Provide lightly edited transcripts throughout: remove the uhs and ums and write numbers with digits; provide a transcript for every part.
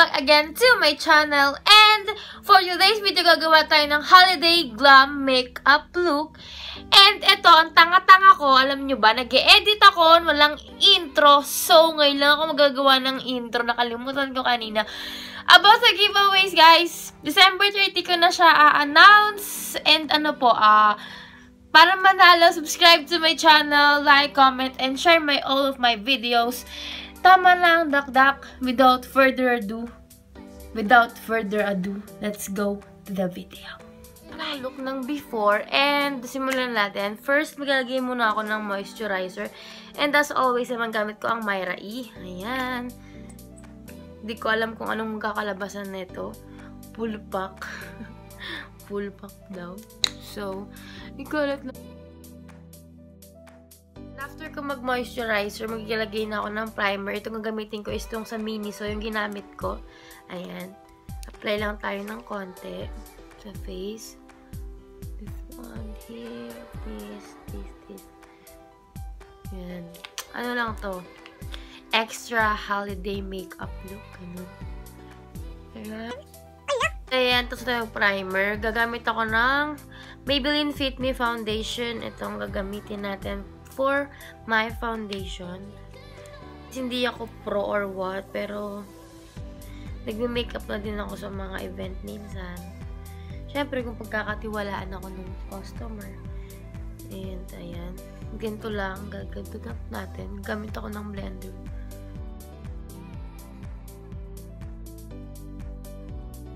back again to my channel. And for today's video, gagawa tayo ng holiday glam makeup look. And ito, ang tanga-tanga ko, alam nyo ba, nag-e-edit ako, walang intro. So, ngayon lang ako magagawa ng intro. Nakalimutan ko kanina. About the giveaways, guys. December 30 ko na siya a-announce. And ano po, para manalo, subscribe to my channel, like, comment, and share all of my videos. Tama lang, dakdak. Without further ado, let's go to the video. Look ng before, and simulan natin. First, maglalagay muna ako ng moisturizer. And as always, naman gamit ko ang Myra E. Ayan. Hindi ko alam kung anong magkakalabasan nito. Full pack. Full pack daw. So, ikalat na. After ko mag-moisturizer, maglalagay na ako ng primer. Itong gagamitin ko is itong sa Miniso, yung ginamit ko. Ayan. Apply lang tayo ng konti sa face. This one here. This. Ayan. Ano lang to? Extra holiday makeup look. Ganun. Ayan. Ayan. Tapos ito yung primer. Gagamit ako ng Maybelline Fit Me Foundation. Itong gagamitin natin for my foundation. Hindi ako pro or what, pero nagme-makeup na din ako sa mga event minsan. Siyempre, kung pagkakatiwalaan ako ng customer. And, ayan. Ganito lang, gagagap natin. Gamit ako ng blender.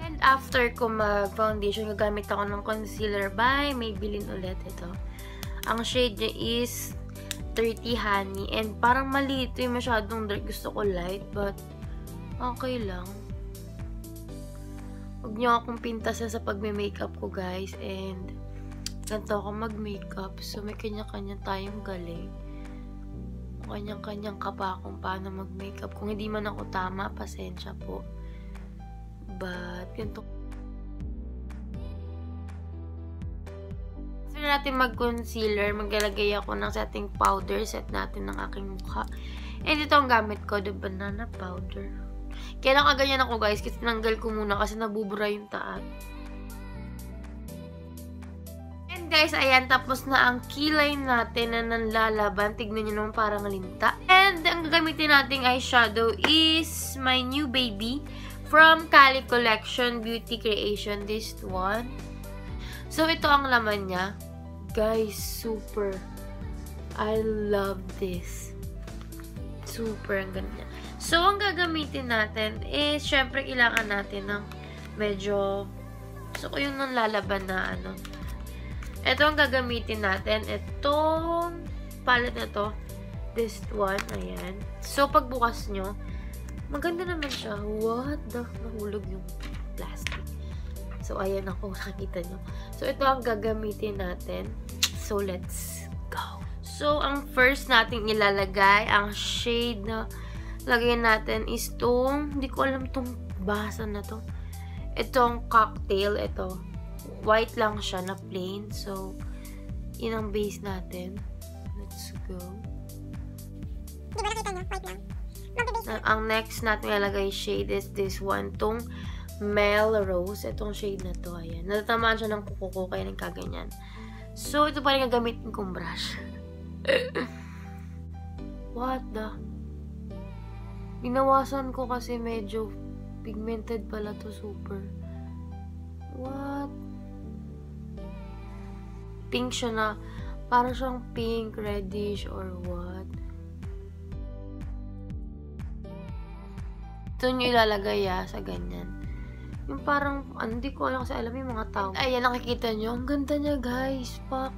And after ko mag-foundation, gagamit ako ng concealer by Maybelline ulit. Ito. Ang shade niya is 30 Honey. And parang maliit yung masyadong dark. Gusto ko light. But, okay lang. Huwag niyo akong pintasan sa pagme-makeup ko, guys. And, ganito ako mag-makeup. So, may kanya-kanya tayong galing. Kanya-kanyang kapa kung paano mag-makeup. Kung hindi man ako tama, pasensya po. But, ganito. Natin mag-concealer, maglalagay ako ng setting powder, set natin ng aking mukha. And ito ang gamit ko, the banana powder. Kaya nakaganyan ako, guys, kasi tinanggal ko muna kasi nabubura yung taat. And guys, ayan, tapos na ang kilay natin na nanlalaban. Tignan nyo naman parang linta. And ang gagamitin nating eyeshadow is my new baby from Cali Collection Beauty Creation, this one. So, ito ang laman niya. Guys, super. I love this. Super ang ganda. So, ang gagamitin natin is, syempre, kailangan natin ng medyo, gusto ko yung nanlalaban na ano. Ito ang gagamitin natin. Itong palette na to. This one. Ayan. So, pagbukas nyo, maganda naman siya. What the? Nahulog yung plastic. So, ayan ako. Nakikita nyo. So, ito ang gagamitin natin. So, let's go. So, ang first nating ilalagay, ang shade na lagyan natin is itong, hindi ko alam itong basa na to. Itong cocktail, ito. White lang siya na plain. So, yun ang base natin. Let's go. Di ba nakita nyo? White lang. Ang next natin ilalagay shade is this one. Itong Melrose. Itong shade na to. Ayan. Natatamaan siya ng kuko ko kaya nagkaganyan. So, ito pa rin gagamitin kong brush. What the? Binawasan ko kasi medyo pigmented pala to super. What? Pink siya na. Parang siyang pink, reddish, or what? Ito nyo ilalagay sa ganyan. Yung parang, hindi ko alam kasi alam yung mga tao. Ayan, nakikita nyo. Ang ganda niya, guys. Fuck.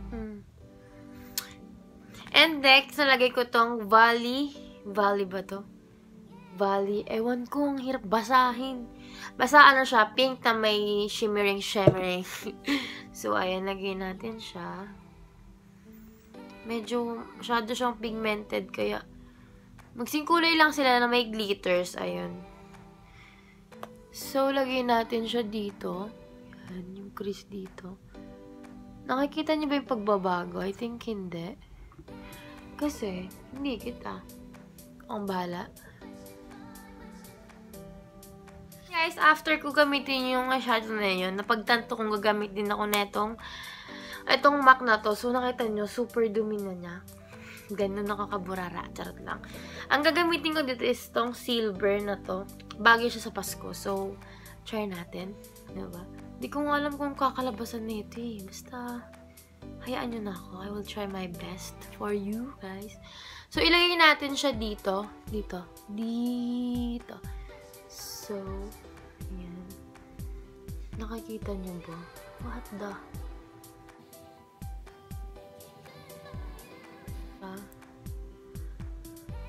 And next, nalagay ko tong Valley. Valley ba to? Valley. Ewan ko, ang hirap basahin. Basta ano siya, pink na may shimmering. So, ayan, lagay natin siya. Medyo, masyado siyang pigmented, kaya magsingkulay lang sila na may glitters. Ayun. So, lagay natin siya dito. Yan, yung crease dito. Nakikita niyo ba yung pagbabago? I think hindi. Kasi, hindi kita. Ang bahala. Guys, after ko gamitin yung eyeshadow na yun, napagtanto kong gagamit din ako netong itong MAC na to. So, nakita nyo, super dumi na niya. Ganun nakakaburara. Charot lang. Ang gagamitin ko dito is tong silver na to. Bagay siya sa Pasko. So, try natin. Diba? Di ko nga alam kung kakalabasan na ito eh. Basta, hayaan nyo na ako. I will try my best for you guys. So, ilagay natin siya dito. Dito. So, ayan. Nakikita nyo ba? What the?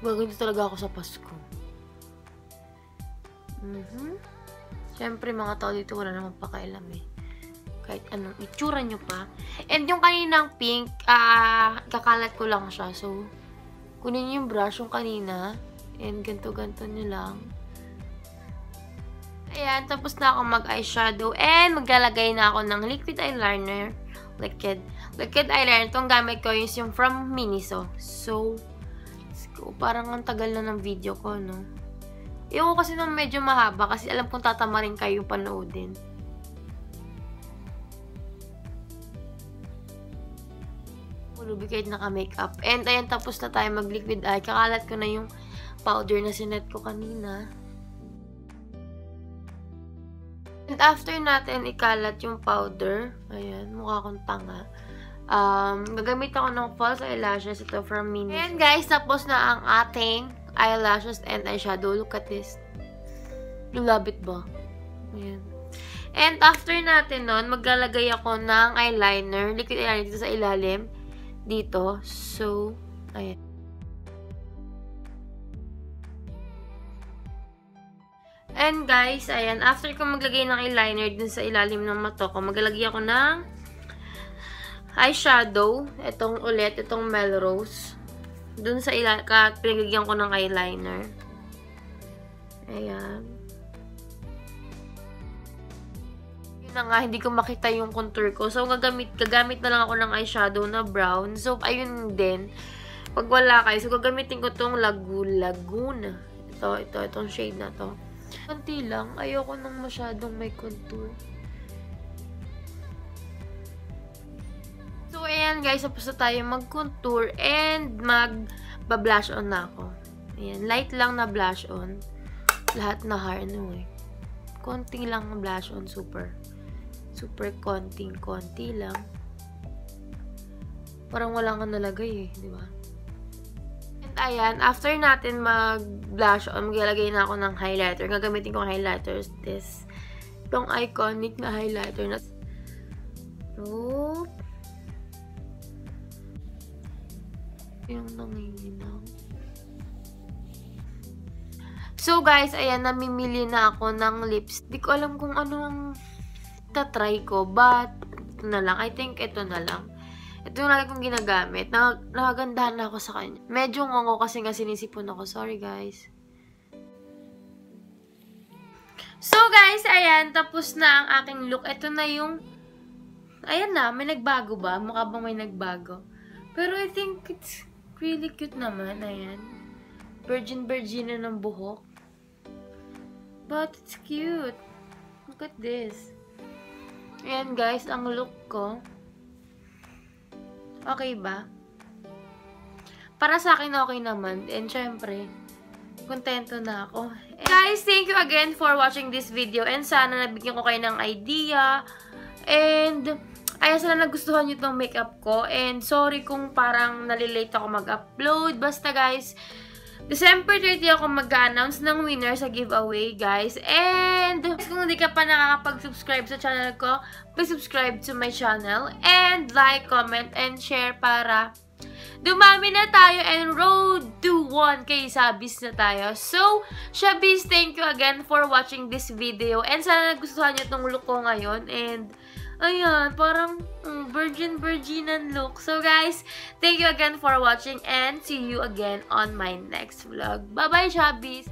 Gaganito talaga ako sa Pasko. Siyempre, mga tao dito wala namang pakailam eh. Kahit anong itsura nyo pa. And yung kaninang pink, kakalat ko lang siya. So, kunin nyo yung brush yung kanina. And ganto-ganto nyo lang. Ayan, tapos na ako mag-eyeshadow. And maglalagay na ako ng liquid eyeliner. Liquid eyeliner. Itong gamit ko is yung from Miniso. So, parang ang tagal na ng video ko, no? Iyon ko kasi nang medyo mahaba kasi alam kong tatama rin kayo panoodin. Lubricate naka-makeup. And ayan, tapos na tayo mag-liquid eye. Kakalat ko na yung powder na sinet ko kanina. And after natin ikalat yung powder, ayan, mukha akong tanga. Gagamit ako ng false eyelashes. Ito from Miniso. And guys, tapos na ang ating eyelashes and eyeshadow. Look at this. You love it ba? Ayan. And after natin nun, maglalagay ako ng eyeliner. Liquid eyeliner dito sa ilalim. Dito. So, ayan. And guys, ayan. After ko maglagay ng eyeliner din sa ilalim ng mata ko, maglalagay ako ng eyeshadow. Itong Melrose. Dun sa pinagagyan ko ng eyeliner. Ayan. Yun na nga, hindi ko makita yung contour ko. So, gagamit na lang ako ng eyeshadow na brown. So, ayun din. Pag wala kayo, so gagamitin ko tong Laguna. Itong shade na to. Konti lang. Ayoko nang masyadong may contour. So, ayan guys, tapos na tayo mag-contour and mag-blush on na ako. Ayan, light lang na blush on. Lahat na anyway. Konti lang na blush on, super konti lang. Parang wala kang nalagay eh, di ba? And ayan, after natin mag-blush on, maglalagay na ako ng highlighter. Gagamitin ko ng highlighters. Itong iconic na highlighter na yung nanginginom. So guys, ayan, namimili na ako ng lips. Di ko alam kung ano ang tatry ko, but ito na lang. I think ito na lang. Ito yung lagi kong ginagamit. Nakagandahan na ako sa kanya. Medyo ngongo kasi nga sinisipon ako. Sorry guys. So guys, ayan, tapos na ang aking look. Ito na yung, ayan na, may nagbago ba? Mukha bang may nagbago? Pero I think it's really cute naman. Ayan. Virgin na ng buhok. But it's cute. Look at this. Ayan guys, ang look ko. Okay ba? Para sa akin okay naman. And syempre, kontento na ako. And guys, thank you again for watching this video. And sana nabigyan ko kayo ng idea. And ay, sana nagustuhan nyo itong makeup ko. And sorry kung parang nalilate ako mag-upload. Basta guys, December 30 ako mag-announce ng winner sa giveaway, guys. And kung hindi ka pa nakakapag-subscribe sa channel ko, please subscribe to my channel. And like, comment, and share para dumami na tayo and road to 1K subbies na tayo. So, Shabbies, thank you again for watching this video. And sana nagustuhan nyo itong look ko ngayon. And ayan, parang virginan look. So guys, thank you again for watching and see you again on my next vlog. Bye-bye, Shabbies!